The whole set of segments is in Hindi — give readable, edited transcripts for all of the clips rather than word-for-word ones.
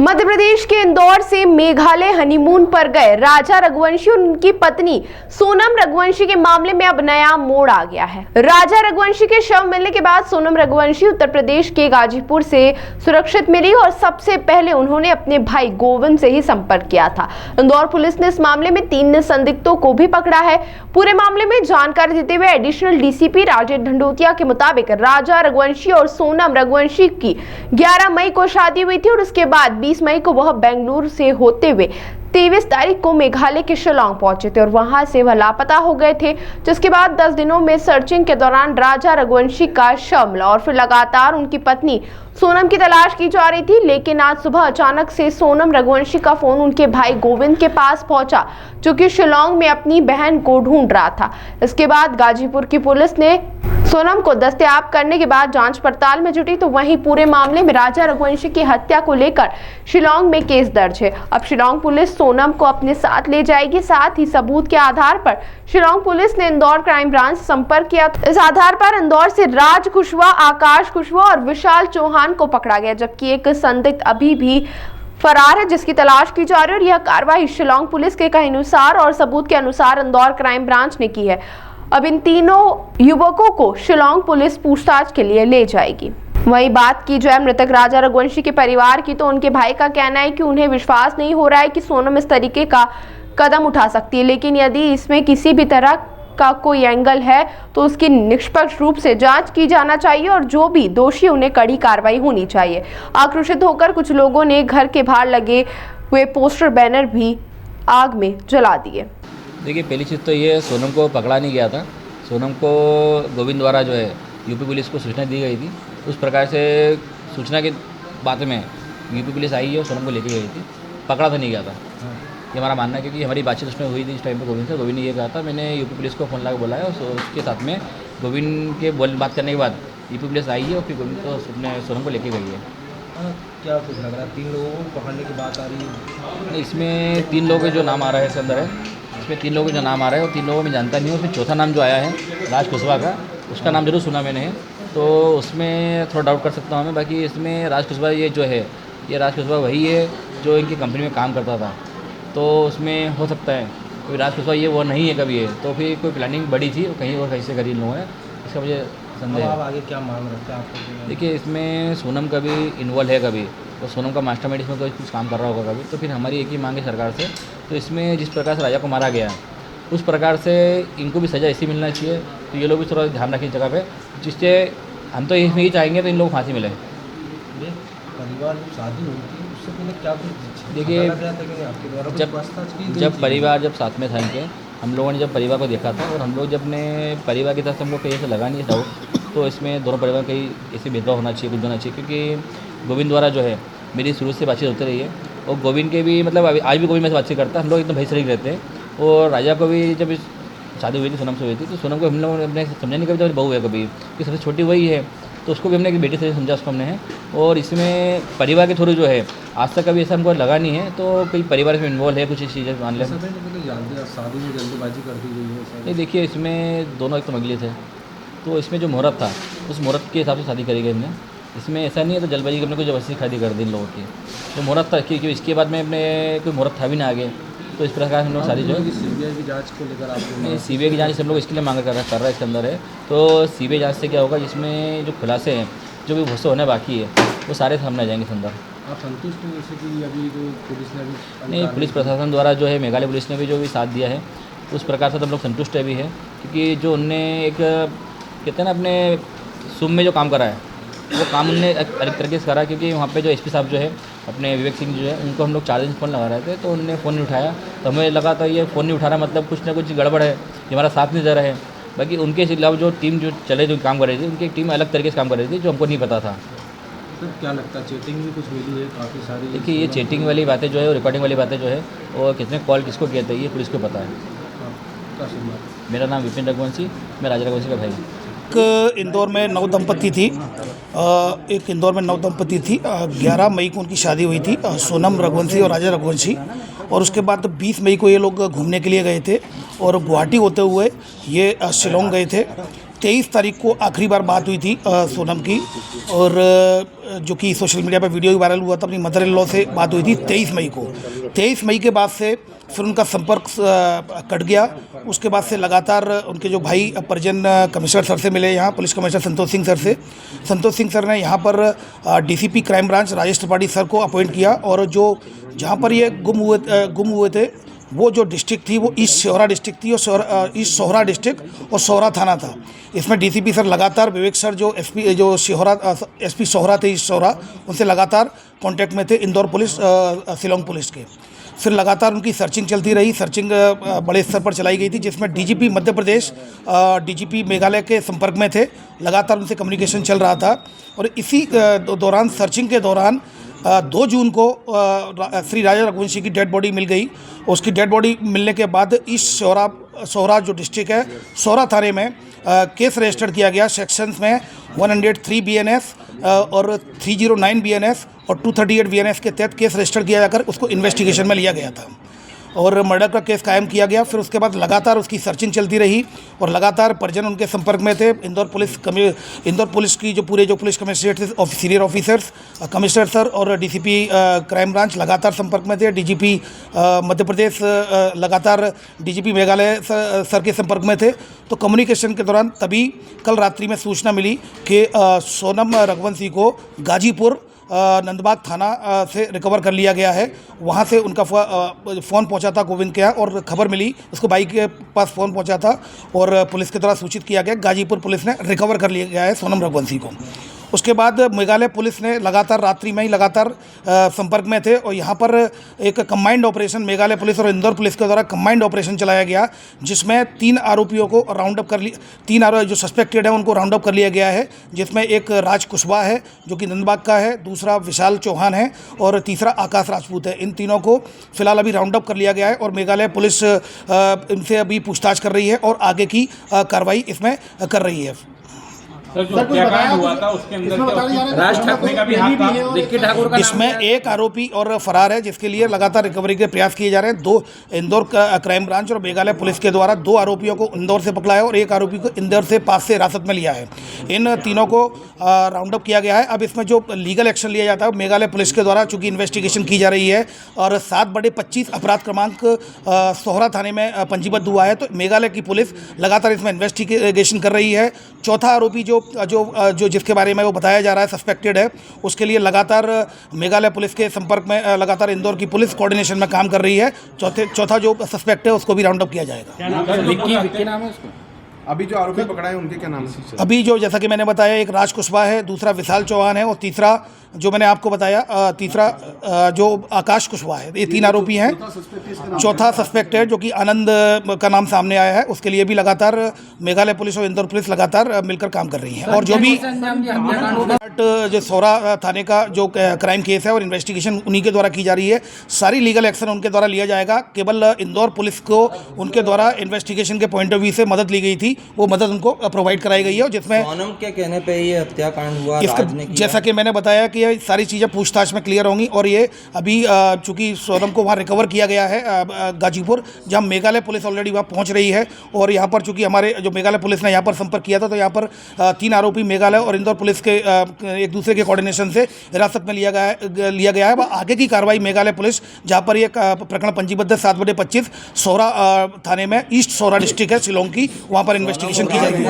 मध्य प्रदेश के इंदौर से मेघालय हनीमून पर गए राजा रघुवंशी और उनकी पत्नी सोनम रघुवंशी के मामले में अब नया मोड़ आ गया है। राजा रघुवंशी के शव मिलने के बाद सोनम रघुवंशी उत्तर प्रदेश के गाजीपुर से सुरक्षित मिली और सबसे पहले उन्होंने अपने भाई गोविंद से ही संपर्क किया था। इंदौर पुलिस ने इस मामले में 3 संदिग्धों को भी पकड़ा है। पूरे मामले में जानकारी देते हुए एडिशनल डीसीपी राजेश ढंडोतिया के मुताबिक राजा रघुवंशी और सोनम रघुवंशी की 11 मई को शादी हुई थी और उसके बाद 20 मई को वह बेंगलुरु से होते हुए 23 तारीख को मेघालय के शिलांग पहुंचे थे और वहां से वह लापता हो गए थे, जिसके बाद 10 दिनों में सर्चिंग के दौरान राजा रघुवंशी का शव मिला और फिर लगातार उनकी पत्नी सोनम की तलाश की जा रही थी। लेकिन आज सुबह अचानक से सोनम रघुवंशी का फोन उनके भाई गोविंद के पास पहुंचा, जो कि शिलांग में अपनी बहन को ढूंढ रहा था। इसके बाद गाजीपुर की पुलिस ने सोनम को दस्तयाब करने के बाद जांच पड़ताल में जुटी, तो वहीं पूरे मामले में राजा रघुवंशी की हत्या को लेकर शिलांग में केस दर्ज है। अब शिलांग पुलिस सोनम को अपने साथ ले जाएगी। साथ ही सबूत के आधार पर शिलांग पुलिस ने इंदौर क्राइम ब्रांच से संपर्क किया। इस आधार पर इंदौर से राज कुशवाहा, आकाश कुशवाहा और विशाल चौहान को पकड़ा गया, जबकि एक संदिग्ध अभी भी फरार है, जिसकी तलाश की जा रही है। और यह कार्रवाई शिलांग पुलिस के कहे अनुसार और सबूत के अनुसार इंदौर क्राइम ब्रांच ने की है। अब इन तीनों युवकों को शिलांग पुलिस पूछताछ के लिए ले जाएगी। वही बात की जाए मृतक राजा रघुवंशी के परिवार की, तो उनके भाई का कहना है कि उन्हें विश्वास नहीं हो रहा है कि सोनम इस तरीके का कदम उठा सकती है, लेकिन यदि इसमें किसी भी तरह का कोई एंगल है तो उसकी निष्पक्ष रूप से जांच की जाना चाहिए और जो भी दोषी उन्हें कड़ी कार्रवाई होनी चाहिए। आक्रोशित होकर कुछ लोगों ने घर के बाहर लगे हुए पोस्टर बैनर भी आग में जला दिए। देखिए, पहली चीज़ तो ये सोनम को पकड़ा नहीं गया था। सोनम को गोविंद द्वारा जो है यूपी पुलिस को सूचना दी गई थी। उस प्रकार से सूचना के बाद में यूपी पुलिस आई है और सोनम को लेके गई थी। पकड़ा तो नहीं गया था, ये हमारा मानना है, क्योंकि हमारी बातचीत उसमें हुई थी इस टाइम पे गोविंद से। गोविंद ने ये कहा था, मैंने यूपी पुलिस को फ़ोन लगा बोला है और उसके साथ में गोविंद के बात करने के बाद यूपी पुलिस आई है और फिर गोविंद को सोनम को लेके गई है। क्या कुछ लग रहा है? 3 लोगों को पकड़ने की बात आ रही है। इसमें 3 लोगों के जो नाम आ रहा है इसके अंदर है, इसमें 3 लोगों के जो नाम आ रहा है और 3 लोगों में जानता नहीं हूँ। उसमें चौथा नाम जो आया है राज कुशवाहा का, उसका नाम जरूर सुना मैंने, तो उसमें थोड़ा डाउट कर सकता हूँ मैं। बाकी इसमें राज कुशवाहा ये जो है, ये राज कुशवाहा वही है जो इनकी कंपनी में काम करता था, तो उसमें हो सकता है कोई राज कुशवाहा ये वो नहीं है कभी है, तो फिर कोई प्लानिंग बड़ी थी और कहीं और कहीं से करी इन लोगों ने, इसका मुझे संदेह है। आगे क्या मांग रखते हैं आपको? देखिए, इसमें सोनम का भी इन्वॉल्व है कभी, तो सोनम का मास्टरमाइंड इसमें कोई कुछ काम कर रहा होगा कभी, तो फिर हमारी एक ही मांग है सरकार से, तो इसमें जिस प्रकार से राजा को मारा गया उस प्रकार से इनको भी सज़ा ऐसी मिलना चाहिए। तो ये लोग भी थोड़ा ध्यान रखें इस जगह पे, जिससे हम तो इसमें ही चाहेंगे तो इन लोगों को फांसी मिले। परिवार शादी हुई थी उससे पहले क्या कुछ देखिए, जब जब परिवार जब साथ में था इनके, हम लोगों ने जब परिवार को देखा था और हम लोग जब ने परिवार की तरफ से हमको कहीं ऐसे लगा नहीं डाउट, तो इसमें दोनों परिवार कहीं ऐसे भेदभाव होना चाहिए, कुछ होना चाहिए, क्योंकि गोविंद द्वारा जो है मेरी शुरू से बातचीत होती रही है और गोविंद के भी मतलब आज भी गोविंद में से बातचीत करता है। हम लोग एकदम भाई शरीक रहते हैं। और राजा को भी जब शादी हुई थी सोनम से हुई थी, तो सोनम को हम लोगों ने अपने समझा नहीं, कभी जब बहू है कभी कि सबसे छोटी वही है, तो उसको भी हमने एक बेटी से समझा, उसको हमने है। और इसमें परिवार के थ्रू जो है आज तक कभी ऐसा हमको लगा नहीं है, तो कई परिवार में इन्वॉल्व है, कुछ चीज़ें मान लें। शादी में जल्दबाजी कर दी गई है। नहीं, देखिए, इसमें दोनों एक तो मंगली थे, तो इसमें जो मुहूर्त था उस मुहूर्त के हिसाब से शादी करी गई हमने। इसमें ऐसा नहीं है तो जल्दबाजी करने को जबरदस्ती शादी कर दी इन लोगों की, तो मुहूर्त था, क्योंकि इसके बाद में अपने कोई मुहूर्त था भी ना आगे, तो इस प्रकार हम लोग शादी जो है सीबीआई की जांच को लेकर आपको नहीं, सीबीआई की जांच हम लोग इसके लिए मांग कर रहा है इसके अंदर है। तो सीबीआई जांच से क्या होगा, जिसमें जो खुलासे हैं जो भी भूसे होने बाकी है वो सारे सामने आ जाएंगे इस अंदर। आप संतुष्ट हैं जैसे कि अभी जो पुलिस ने अभी नहीं, पुलिस प्रशासन द्वारा जो है मेघालय पुलिस ने भी जो भी साथ दिया है उस प्रकार से तो हम लोग संतुष्ट है भी है, क्योंकि जो उनने एक कहते हैं ना अपने सूम में जो काम करा है वो काम उनने अलग तरीके से करा, क्योंकि वहाँ पे जो एसपी साहब जो है अपने विवेक सिंह जो है उनको हम लोग 4 दिन फ़ोन लगा रहे थे, तो उन्होंने फ़ोन नहीं उठाया, तो हमें लगा था ये फ़ोन नहीं उठा रहा मतलब कुछ ना कुछ गड़बड़ है, ये हमारा साथ नहीं दे रहा है। बाकी उनके खिलाफ जो टीम जो काम कर रही थी, उनकी टीम अलग तरीके से काम कर रही थी जो हमको नहीं पता था। तो क्या लगता है चैटिंग भी कुछ मिली है काफ़ी सारी? देखिए, ये चैटिंग वाली बातें जो है और रिकॉर्डिंग वाली बातें जो है और कितने कॉल किसको किए थे ये पुलिस को पता है। मेरा नाम विपिन रघुवंशी, मैं राजा रघुवंशी का भाई। एक इंदौर में नव दंपति थी, 11 मई को उनकी शादी हुई थी, सोनम रघुवंशी और राजा रघुवंशी। और उसके बाद 20 मई को ये लोग घूमने के लिए गए थे और गुवाहाटी होते हुए ये शिलांग गए थे। 23 तारीख को आखिरी बार बात हुई थी सोनम की, और जो कि सोशल मीडिया पर वीडियो भी वायरल हुआ था, अपनी मदर इन लॉ से बात हुई थी 23 मई को। 23 मई के बाद से फिर उनका संपर्क कट गया। उसके बाद से लगातार उनके जो भाई परिजन कमिश्नर सर से मिले, यहाँ police commissioner Santosh Singh sir से। संतोष सिंह सर ने यहाँ पर DCP crime branch Rajesh Tripathi sir को अपॉइंट किया, और जो जहाँ पर ये गुम हुए थे वो जो डिस्ट्रिक्ट थी वो ईस्ट सोहरा डिस्ट्रिक्ट थी, और ईस्ट सोहरा डिस्ट्रिक्ट और सोहरा थाना था। इसमें डीसीपी सर लगातार विवेक सर जो एसपी सोहरा थे ईस्ट सोहरा, उनसे लगातार कांटेक्ट में थे, इंदौर पुलिस शिलोंग पुलिस के। फिर लगातार उनकी सर्चिंग चलती रही। सर्चिंग बड़े स्तर पर चलाई गई थी, जिसमें डीजीपी मध्य प्रदेश, डीजीपी मेघालय के संपर्क में थे। लगातार उनसे कम्युनिकेशन चल रहा था, और इसी दौरान सर्चिंग के दौरान 2 जून को श्री राजा रघुवंशी की डेड बॉडी मिल गई। उसकी डेड बॉडी मिलने के बाद ईस्ट सोहरा जो डिस्ट्रिक्ट है, सोहरा थाने में केस रजिस्टर किया गया सेक्शंस में 103 BNS और 309 BNS और 238 BNS के तहत केस रजिस्टर किया जाकर उसको इन्वेस्टिगेशन में लिया गया था, और मर्डर का केस कायम किया गया। फिर उसके बाद लगातार उसकी सर्चिंग चलती रही, और लगातार परिजन उनके संपर्क में थे। इंदौर पुलिस की जो पुलिस कमिश्नरेट थे, सीनियर ऑफिसर्स, कमिश्नर सर और डीसीपी क्राइम ब्रांच लगातार संपर्क में थे। डीजीपी मध्य प्रदेश लगातार डीजीपी मेघालय सर के संपर्क में थे। तो कम्युनिकेशन के दौरान तभी कल रात्रि में सूचना मिली कि सोनम रघुवंशी को गाजीपुर नंदबाग थाना से रिकवर कर लिया गया है। वहाँ से उनका फ़ोन पहुँचा था गोविंद के यहाँ, और खबर मिली, उसको भाई के पास फ़ोन पहुँचा था, और पुलिस के द्वारा सूचित किया गया। गाजीपुर पुलिस ने रिकवर कर लिया गया है सोनम रघुवंशी को। उसके बाद मेघालय पुलिस ने लगातार रात्रि में ही लगातार संपर्क में थे, और यहाँ पर एक कंबाइंड ऑपरेशन मेघालय पुलिस और इंदौर पुलिस के द्वारा कंबाइंड ऑपरेशन चलाया गया, जिसमें 3 आरोपियों को राउंड अप कर लिया। 3 आरोपी जो सस्पेक्टेड है उनको राउंड अप कर लिया गया है, जिसमें एक राज कुशवाहा है जो कि नंदबाग का है, दूसरा विशाल चौहान है, और तीसरा आकाश राजपूत है। इन तीनों को फिलहाल अभी राउंड अप कर लिया गया है, और मेघालय पुलिस इनसे अभी पूछताछ कर रही है और आगे की कार्रवाई इसमें कर रही है। सर जो हत्याकांड हुआ था उसके अंदर राज ठाकरे का भी हाथ था, रिक्की ठाकुर का इसमें एक आरोपी और फरार है, जिसके लिए लगातार रिकवरी के प्रयास किए जा रहे हैं। 2 इंदौर क्राइम ब्रांच और मेघालय पुलिस के द्वारा 2 आरोपियों को इंदौर से पकड़ा है, और एक आरोपी को इंदौर से पास से हिरासत में लिया है। इन तीनों को राउंड अप किया गया है। अब इसमें जो लीगल एक्शन लिया जाता है मेघालय पुलिस के द्वारा, चूंकि इन्वेस्टिगेशन की जा रही है, और 7/25 अपराध क्रमांक सोहरा थाने में पंजीबद्ध हुआ है, तो मेघालय की पुलिस लगातार इसमें इन्वेस्टिगेशन कर रही है। चौथा आरोपी जो जिसके बारे में वो बताया जा रहा है सस्पेक्टेड है, उसके लिए लगातार मेघालय पुलिस के संपर्क में लगातार इंदौर की पुलिस कोऑर्डिनेशन में काम कर रही है। चौथा जो सस्पेक्ट है उसको भी राउंड अप किया जाएगा। विक्की नाम है उसको। अभी जो आरोपी पकड़ा है उनके क्या नाम है? अभी जो जैसा कि मैंने बताया, एक राज कुशवाहा है, दूसरा विशाल चौहान है, और तीसरा जो मैंने आपको बताया तीसरा जो आकाश कुशवाहा है। ये 3 आरोपी हैं। चौथा सस्पेक्ट है जो कि आनंद का नाम सामने आया है, उसके लिए भी लगातार मेघालय पुलिस और इंदौर पुलिस लगातार मिलकर काम कर रही है। और जो भी जो सोहरा थाने का जो क्राइम केस है और इन्वेस्टिगेशन उन्हीं के द्वारा की जा रही है, सारी लीगल एक्शन उनके द्वारा लिया जाएगा। केवल इंदौर पुलिस को उनके द्वारा इन्वेस्टिगेशन के पॉइंट ऑफ व्यू से मदद ली गई थी, वो मदद उनको प्रोवाइड कराई गई है, जिसमें सोनम के कहने पे ये हत्याकांड हुआ। जैसा कि मैंने बताया कि ये सारी चीज़ें पूछताछ में क्लियर होंगी, और ये अभी चूंकि सोनम को वहाँ रिकवर किया गया है गाजीपुर, जहाँ मेघालय पुलिस ऑलरेडी वहाँ पहुँच रही है, और यहाँ पर चूंकि हमारे जो मेघालय पुलिस ने यहाँ पर संपर्क किया था, तो यहाँ पर 3 आरोपी मेघालय और इंदौर पुलिस के एक दूसरे के कोऑर्डिनेशन से हिरासत में लिया गया है। आगे की कार्रवाई मेघालय पुलिस, जहाँ पर यह प्रकरण पंजीबद्ध है 7/25 सोहरा थाने में, ईस्ट सोहरा डिस्ट्रिक्ट है शिलोंग की, वहाँ पर इन्वेस्टिगेशन की जाएगी।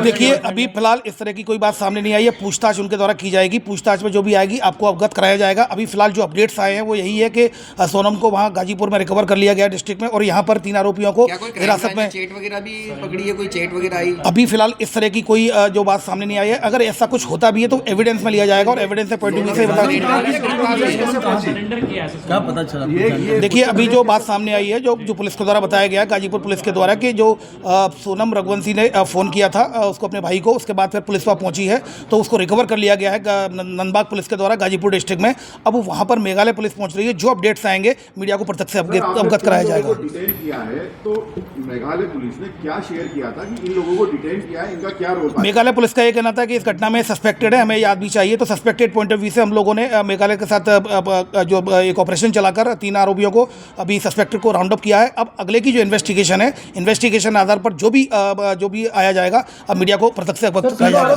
देखिए अभी फिलहाल इस तरह की कोई बात सामने नहीं आई है, पूछताछ उनके द्वारा की जाएगी। पूछताछ में जो भी आएगी आपको अवगत कराया जाएगा। अभी फिलहाल जो अपडेट्स आए हैं वो यही है कि सोनम को वहाँ गाजीपुर में रिकवर कर लिया गया डिस्ट्रिक्ट में, और यहाँ पर 3 आरोपियों को हिरासत में चेट वगैरह भी पकड़ी है, कोई चेट वगैरह आई? अभी फिलहाल इस तरह की कोई जो बात सामने नहीं आई है। अगर ऐसा कुछ होता भी है तो एविडेंस में लिया जाएगा, और एविडेंस से पॉइंट ऑफ व्यू से क्या पता चला? देखिए अभी जो बात सामने आई है, जो पुलिस के द्वारा बताया गया गाजीपुर पुलिस के द्वारा, कि जो सोनम रघुवंशी ने फ़ोन किया था उसको अपने भाई को, उसके बाद फिर पुलिस पहुंची है, तो उसको रिकवर कर लिया गया है नंदबाग पुलिस के द्वारा गाजीपुर डिस्ट्रिक्ट में। अब वहां पर मेघालय पुलिस पहुंच रही है। जो अपडेट्स आएंगे मीडिया को प्रत्यक्ष से अवगत कराया जाएगा। डिटेन किया है तो मेघालय पुलिस ने क्या शेयर किया था कि इन लोगों को डिटेन किया है, इनका क्या रोल था? मेघालय पुलिस का ये कहना था कि इस घटना में सस्पेक्टेड है, हमें याद भी चाहिए। तो सस्पेक्टेड पॉइंट ऑफ व्यू से हम लोगों ने मेघालय के साथ जो एक ऑपरेशन चलाकर 3 आरोपियों को, अभी सस्पेक्टेड को राउंड अप किया है। अब अगले की जो इन्वेस्टिगेशन है, इन्वेस्टिगेशन आधार पर जो भी आया जाएगा, अब मीडिया को प्रत्यक्ष से अवगत कराया जाएगा।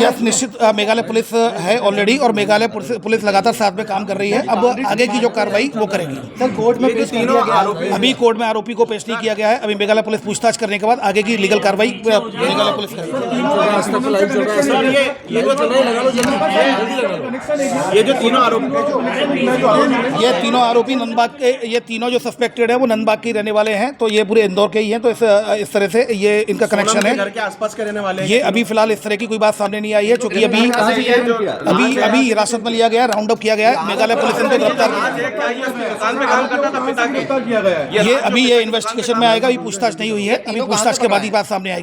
यस, निश्चित मेघालय पुलिस है ऑलरेडी, और मेघालय पुलिस लगातार साथ में काम कर रही है। अब आगे की जो कार्रवाई वो करेगी। सर कोर्ट में पेश कर दिया गया। अभी कोर्ट में आरोपी को पेश नहीं किया गया है। अभी मेघालय पुलिस पूछताछ करने के बाद आगे की लीगल कार्रवाई मेघालय पुलिस करेगी। ये जो तीनों आरोपी ये तीनों आरोपी नंदबाग के, ये तीनों जो सस्पेक्टेड है वो नंदबाग के रहने वाले हैं। तो ये पूरे इंदौर के ही हैं। तो इस तरह से ये इनका कनेक्शन है। घर के आसपास के रहने वाले हैं। ये अभी फिलहाल इस तरह की कोई बात सामने नहीं आई है, क्योंकि अभी हिरासत में लिया गया है, राउंड अप किया गया है। मेघालय पुलिस इनको गिरफ्तार ये अभी ये इन्वेस्टिगेशन में आएगा। अभी पूछताछ नहीं हुई है। अभी पूछताछ के बाद ही बात सामने आएगी।